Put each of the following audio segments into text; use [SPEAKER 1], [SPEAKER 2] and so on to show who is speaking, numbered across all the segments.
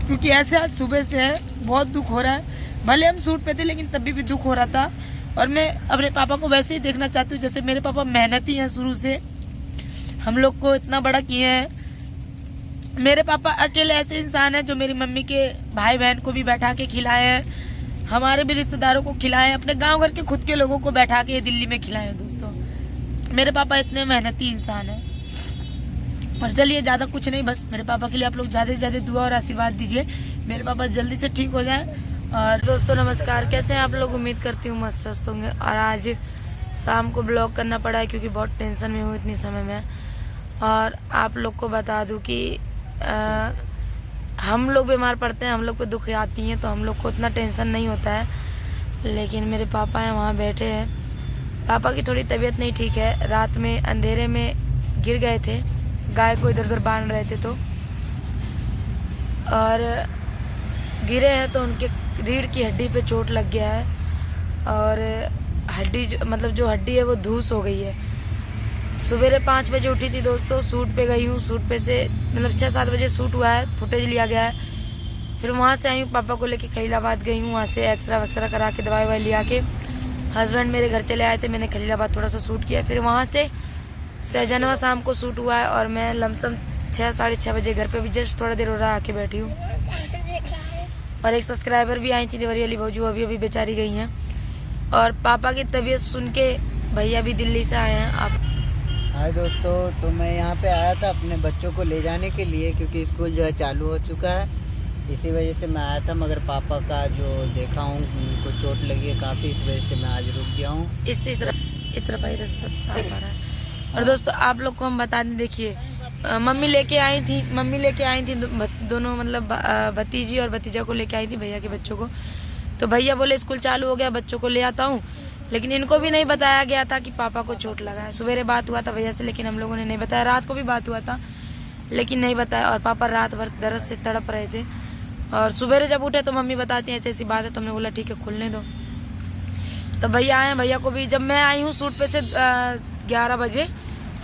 [SPEAKER 1] क्योंकि ऐसे आज सुबह से है, बहुत दुख हो रहा है। भले हम सूट पे थे लेकिन तभी भी दुख हो रहा था। और मैं अपने पापा को वैसे ही देखना चाहती हूँ जैसे मेरे पापा मेहनती हैं, शुरू से हम लोग को इतना बड़ा किए हैं। मेरे पापा अकेले ऐसे इंसान हैं जो मेरी मम्मी के भाई बहन को भी बैठा के खिलाए हैं, हमारे भी रिश्तेदारों को खिलाए, अपने गांव घर के खुद के लोगों को बैठा के दिल्ली में खिलाए हैं। दोस्तों मेरे पापा इतने मेहनती इंसान हैं। और चलिए ज़्यादा कुछ नहीं, बस मेरे पापा के लिए आप लोग ज़्यादा से ज़्यादा दुआ और आशीर्वाद दीजिए, मेरे पापा जल्दी से ठीक हो जाए। और दोस्तों नमस्कार, कैसे हैं आप लोग? उम्मीद करती हूँ मस्त स्वस्थ होंगे। और आज शाम को ब्लॉग करना पड़ा है क्योंकि बहुत टेंशन में हूँ इतनी समय में। और आप लोग को बता दूँ कि हम लोग बीमार पड़ते हैं, हम लोग पे दुख आती हैं तो हम लोग को उतना टेंशन नहीं होता है, लेकिन मेरे पापा हैं वहाँ बैठे हैं। पापा की थोड़ी तबीयत नहीं ठीक है, रात में अंधेरे में गिर गए थे, गाय को इधर उधर बांध रहे थे तो, और गिरे हैं तो उनके रीढ़ की हड्डी पे चोट लग गया है। और हड्डी मतलब जो हड्डी है वो धूस हो गई है। सवेरे 5 बजे उठी थी दोस्तों, सूट पे गई हूँ, सूट पे से मतलब 6-7 बजे सूट हुआ है, फुटेज लिया गया है। फिर वहाँ से आई हूँ, पापा को लेके खलीलाबाद गई हूँ, वहाँ से एक्सरा वक्सरा करा के दवाई ववाई लिया के हस्बैंड मेरे घर चले आए थे, मैंने खलीलाबाद थोड़ा सा शूट किया। फिर वहाँ से सहजनवा शाम को शूट हुआ है और मैं लमसम 6-6:30 बजे घर पे भी जस्ट थोड़ा देर हो रहा आके बैठी हूँ। और एक सब्सक्राइबर भी आई थी देवरी वाली भौजू, अभी बेचारी गई हैं। और पापा की तबीयत सुन के भैया भी दिल्ली से आए हैं। आप
[SPEAKER 2] हाय दोस्तों, तो मैं यहाँ पे आया था अपने बच्चों को ले जाने के लिए क्योंकि स्कूल जो है चालू हो चुका है, इसी वजह से मैं आया था। मगर पापा का जो देखा हूँ उनको चोट लगी है काफ़ी, इस वजह से मैं आज रुक गया हूँ।
[SPEAKER 1] इस तरफ आई रास्ता आ रहा है। और दोस्तों आप लोग को हम बता दें, देखिए मम्मी लेके आई थी दोनों, मतलब भतीजी और भतीजा को लेके आई थी, भैया के बच्चों को। तो भैया बोले स्कूल चालू हो गया, बच्चों को ले आता हूँ, लेकिन इनको भी नहीं बताया गया था कि पापा को चोट लगा है। सवेरे बात हुआ था भैया से, लेकिन हम लोगों ने नहीं बताया। रात को भी बात हुआ था लेकिन नहीं बताया। और पापा रात भर दर्द से तड़प रहे थे। और सवेरे जब उठे तो मम्मी बताती हैं ऐसी ऐसी बात है, तो हमने बोला ठीक है खुलने दो। तो भैया आए, भैया को भी जब मैं आई हूँ शूट पे से 11 बजे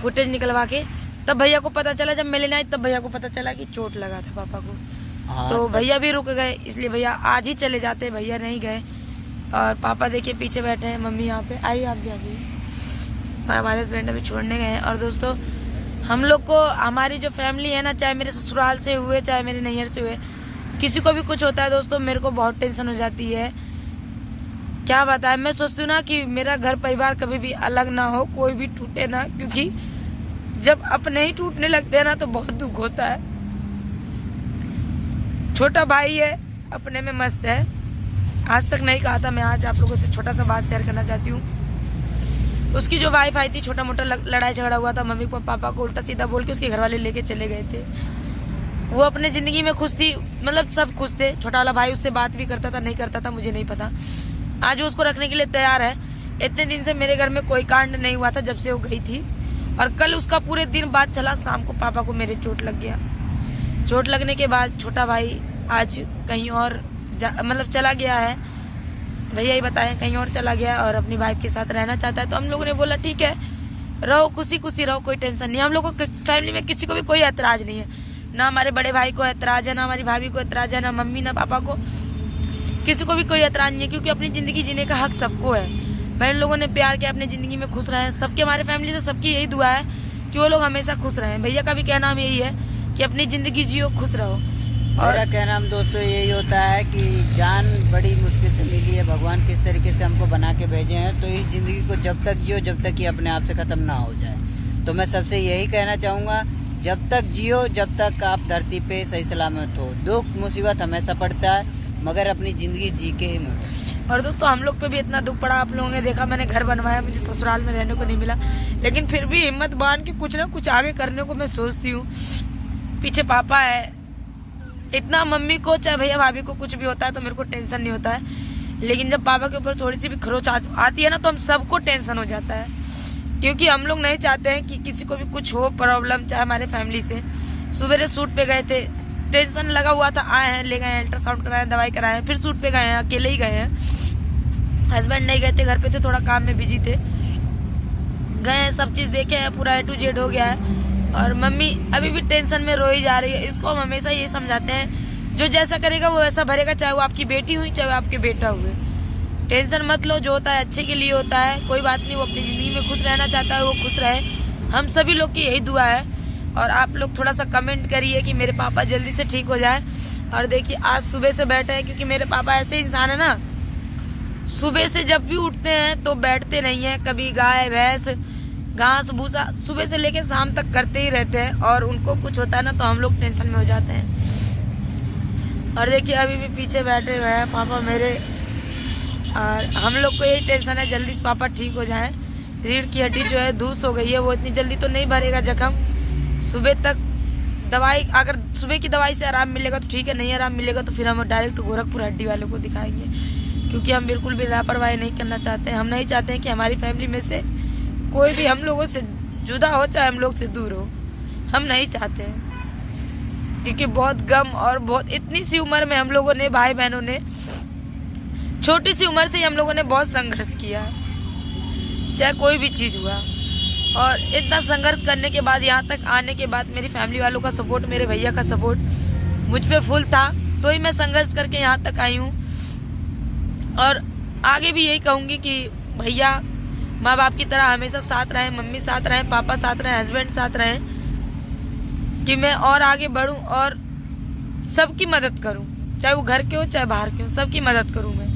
[SPEAKER 1] फुटेज निकलवा के, तब भैया को पता चला, जब मैं लेने आई तब भैया को पता चला कि चोट लगा था पापा को। तो भैया भी रुक गए, इसलिए भैया आज ही चले जाते, भैया नहीं गए। और पापा देखिए पीछे बैठे हैं, मम्मी यहाँ पे। आइए आप भी आ जाइए। हमारे हस्बैंड अभी छोड़ने गए हैं। और दोस्तों हम लोग को, हमारी जो फैमिली है ना, चाहे मेरे ससुराल से हुए चाहे मेरे नैहर से हुए, किसी को भी कुछ होता है दोस्तों मेरे को बहुत टेंशन हो जाती है। क्या बताएं, मैं सोचती हूँ ना कि मेरा घर परिवार कभी भी अलग ना हो, कोई भी टूटे ना, क्योंकि जब अपने ही टूटने लगते हैं ना तो बहुत दुख होता है। छोटा भाई है, अपने में मस्त है, आज तक नहीं कहा था। मैं आज आप लोगों से छोटा सा बात शेयर करना चाहती हूँ। उसकी जो वाइफ आई थी, छोटा मोटा लड़ाई झगड़ा हुआ था, मम्मी को पापा को उल्टा सीधा बोल के उसके घर वाले लेके चले गए थे। वो अपने जिंदगी में खुश थी, मतलब सब खुश थे। छोटा वाला भाई उससे बात भी करता था, नहीं करता था मुझे नहीं पता। आज वो उसको रखने के लिए तैयार है। इतने दिन से मेरे घर में कोई कांड नहीं हुआ था जब से वो गई थी। और कल उसका पूरे दिन बात चला, शाम को पापा को मेरे चोट लग गया। चोट लगने के बाद छोटा भाई आज कहीं और मतलब चला गया है, भैया ही बताएं, कहीं और चला गया और अपनी वाइफ के साथ रहना चाहता है। तो हम लोगों ने बोला ठीक है रहो, खुशी खुशी रहो, कोई टेंशन नहीं। हम लोगों को फैमिली में किसी को भी कोई ऐतराज नहीं है, ना हमारे बड़े भाई को ऐतराज है, ना हमारी भाभी को ऐतराज है, ना मम्मी ना पापा को, किसी को भी कोई ऐतराज नहीं है। क्योंकि अपनी जिंदगी जीने का हक सबको है। बहन लोगों ने प्यार किया, अपनी जिंदगी में खुश रहे। सबके, हमारे फैमिली से सबकी यही दुआ है कि वो लोग हमेशा खुश रहें। भैया का भी कहना हम यही है कि अपनी जिंदगी जियो, खुश रहो।
[SPEAKER 2] और मेरा कहना हम दोस्तों यही होता है कि जान बड़ी मुश्किल से मिली है, भगवान किस तरीके से हमको बना के भेजे हैं, तो इस जिंदगी को जब तक जियो जब तक ये अपने आप से खत्म ना हो जाए। तो मैं सबसे यही कहना चाहूँगा, जब तक जियो जब तक आप धरती पे सही सलामत हो। दुख मुसीबत हमेशा पड़ता है, मगर अपनी जिंदगी जी के ही मरो।
[SPEAKER 1] और दोस्तों हम लोग पे भी इतना दुख पड़ा, आप लोगों ने देखा, मैंने घर बनवाया, मुझे ससुराल में रहने को नहीं मिला, लेकिन फिर भी हिम्मत बांध के कुछ ना कुछ आगे करने को मैं सोचती हूँ। पीछे पापा है, इतना मम्मी को चाहे भैया भाभी को कुछ भी होता है तो मेरे को टेंशन नहीं होता है, लेकिन जब पापा के ऊपर थोड़ी सी भी खरोच आती है ना तो हम सबको टेंशन हो जाता है। क्योंकि हम लोग नहीं चाहते हैं कि किसी को भी कुछ हो प्रॉब्लम, चाहे हमारे फैमिली से। सवेरे शूट पे गए थे, टेंशन लगा हुआ था, आए हैं, ले गए हैं, अल्ट्रासाउंड कराए, दवाई कराए, फिर शूट पे गए हैं, अकेले ही गए हैं। हस्बैंड नहीं गए थे, घर पे थे, थोड़ा काम में बिजी थे। गए हैं, सब चीज़ देखे हैं, पूरा A to Z हो गया है। और मम्मी अभी भी टेंशन में रोई जा रही है। इसको हम हमेशा ये समझाते हैं जो जैसा करेगा वो वैसा भरेगा, चाहे वो आपकी बेटी हुई चाहे वो आपके बेटा हुए। टेंशन मत लो, जो होता है अच्छे के लिए होता है, कोई बात नहीं। वो अपनी ज़िंदगी में खुश रहना चाहता है, वो खुश रहे। हम सभी लोग की यही दुआ है। और आप लोग थोड़ा सा कमेंट करिए कि मेरे पापा जल्दी से ठीक हो जाए। और देखिए आज सुबह से बैठे हैं, क्योंकि मेरे पापा ऐसे इंसान है ना, सुबह से जब भी उठते हैं तो बैठते नहीं हैं। कभी गाय भैंस घास भूसा सुबह से लेकर शाम तक करते ही रहते हैं। और उनको कुछ होता है ना तो हम लोग टेंशन में हो जाते हैं। और देखिए अभी भी पीछे बैठे हुए हैं पापा मेरे। और हम लोग को यही टेंशन है जल्दी से पापा ठीक हो जाए। रीढ़ की हड्डी जो है धूस हो गई है, वो इतनी जल्दी तो नहीं भरेगा जख्म। सुबह तक दवाई, अगर सुबह की दवाई से आराम मिलेगा तो ठीक है, नहीं आराम मिलेगा तो फिर हम डायरेक्ट गोरखपुर हड्डी वालों को दिखाएंगे। क्योंकि हम बिल्कुल भी लापरवाही नहीं करना चाहते। हम नहीं चाहते हैं कि हमारी फैमिली में से कोई भी हम लोगों से जुदा हो, चाहे हम लोग से दूर हो। हम नहीं चाहते हैं, क्योंकि बहुत गम और बहुत इतनी सी उम्र में हम लोगों ने, भाई बहनों ने, छोटी सी उम्र से ही हम लोगों ने बहुत संघर्ष किया, चाहे कोई भी चीज़ हुआ। और इतना संघर्ष करने के बाद, यहाँ तक आने के बाद, मेरी फैमिली वालों का सपोर्ट, मेरे भैया का सपोर्ट मुझ पे फुल था, तो ही मैं संघर्ष करके यहाँ तक आई हूँ। और आगे भी यही कहूँगी कि भैया माँ बाप की तरह हमेशा साथ रहें, मम्मी साथ रहें, पापा साथ रहें, हस्बैंड साथ रहें, कि मैं और आगे बढ़ूँ और सबकी मदद करूँ, चाहे वो घर के हो चाहे बाहर के हो, सबकी मदद करूँ मैं।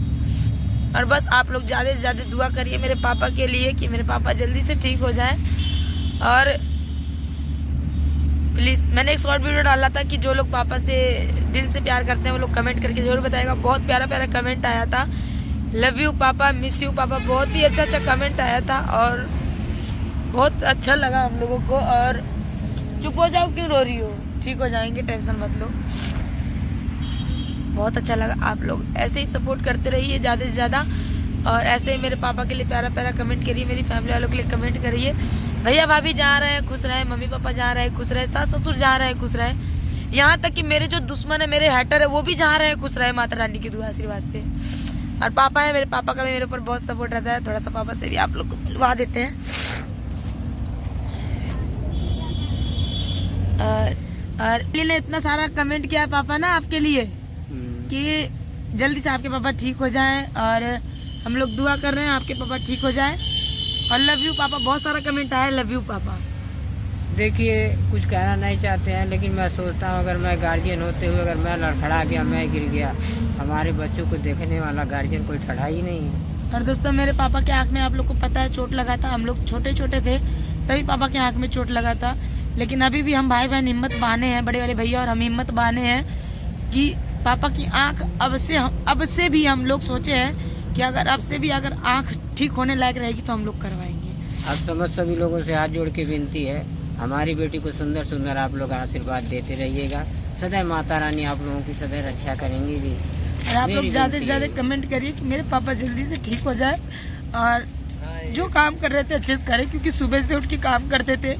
[SPEAKER 1] और बस आप लोग ज़्यादा से ज़्यादा दुआ करिए मेरे पापा के लिए कि मेरे पापा जल्दी से ठीक हो जाएं। और प्लीज़, मैंने एक शॉर्ट वीडियो डाला था कि जो लोग पापा से दिल से प्यार करते हैं वो लोग कमेंट करके जरूर बताएगा। बहुत प्यारा प्यारा कमेंट आया था, लव यू पापा, मिस यू पापा, बहुत ही अच्छा अच्छा कमेंट आया था और बहुत अच्छा लगा हम लोगों को। और चुप हो जाओ, क्यों रो रही हो, ठीक हो जाएंगे, टेंशन मत लो। बहुत अच्छा लगा। आप लोग ऐसे ही सपोर्ट करते रहिए ज़्यादा से ज़्यादा। और ऐसे ही मेरे पापा के लिए प्यारा प्यारा कमेंट करिए, मेरी फैमिली वालों के लिए कमेंट करिए। भैया भाभी जहाँ रहे खुश रहे, मम्मी पापा जहाँ रहे खुश रहे, सास ससुर जहाँ रहे खुश रहे, यहाँ तक कि मेरे जो दुश्मन है, मेरे हैटर है, वो भी जहाँ रहे खुश रहे, माता रानी की दुआ आशीर्वाद से। और पापा है, मेरे पापा का भी मेरे ऊपर बहुत सपोर्ट रहता है। थोड़ा सा पापा से भी आप लोग को मिलवा देते हैं। और ने इतना सारा कमेंट किया पापा ना आपके लिए कि जल्दी से आपके पापा ठीक हो जाएं। और हम लोग दुआ कर रहे हैं आपके पापा ठीक हो जाएं। और लव यू पापा, बहुत सारा कमेंट आया लव यू पापा।
[SPEAKER 3] देखिए कुछ कहना नहीं चाहते हैं, लेकिन मैं सोचता हूँ अगर मैं गार्जियन होते हुए अगर मैं लड़खड़ा गया, मैं गिर गया, हमारे बच्चों को देखने वाला गार्जियन कोई ठड़ा ही नहीं है।
[SPEAKER 1] और दोस्तों मेरे पापा के आँख में आप लोग को पता है चोट लगा था। हम लोग छोटे छोटे थे तभी पापा के आँख में चोट लगा था। लेकिन अभी भी हम भाई बहन हिम्मत बांधे हैं, बड़े बड़े भैया और हम हिम्मत बांधे हैं कि पापा की आँख अब से भी हम लोग सोचे हैं कि अगर अब से भी अगर आँख ठीक होने लायक रहेगी तो हम लोग करवाएंगे।
[SPEAKER 3] आप समझ सभी लोगों से हाथ जोड़ के विनती है, हमारी बेटी को सुंदर सुंदर आप लोग आशीर्वाद देते रहिएगा। सदैव माता रानी आप लोगों की सदैव रक्षा करेंगी जी।
[SPEAKER 1] और आप लोग ज्यादा से ज्यादा कमेंट करिए कि मेरे पापा जल्दी से ठीक हो जाए और जो काम कर रहे थे अच्छे से करें, क्योंकि सुबह से उठ के काम करते थे।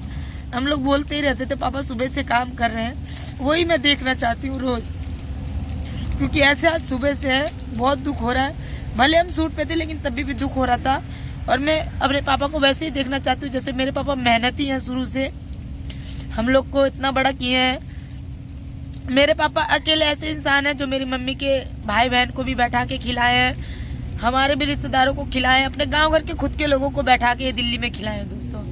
[SPEAKER 1] हम लोग बोलते ही रहते थे पापा सुबह से काम कर रहे हैं, वही मैं देखना चाहती हूँ रोज। क्योंकि ऐसे आज सुबह से है, बहुत दुख हो रहा है। भले हम सूट पे थे लेकिन तभी भी दुख हो रहा था। और मैं अपने पापा को वैसे ही देखना चाहती हूँ जैसे मेरे पापा मेहनती हैं, शुरू से हम लोग को इतना बड़ा किए हैं। मेरे पापा अकेले ऐसे इंसान हैं जो मेरी मम्मी के भाई बहन को भी बैठा के खिलाए हैं, हमारे भी रिश्तेदारों को खिलाए हैं, अपने गाँव घर के खुद के लोगों को बैठा के दिल्ली में खिलाए हैं। दोस्तों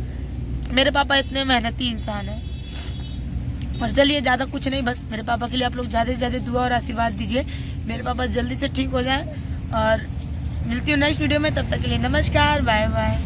[SPEAKER 1] मेरे पापा इतने मेहनती इंसान हैं। और चलिए ज़्यादा कुछ नहीं, बस मेरे पापा के लिए आप लोग ज़्यादा से ज़्यादा दुआ और आशीर्वाद दीजिए, मेरे पापा जल्दी से ठीक हो जाए। और मिलती हूँ नेक्स्ट वीडियो में, तब तक के लिए नमस्कार, बाय बाय।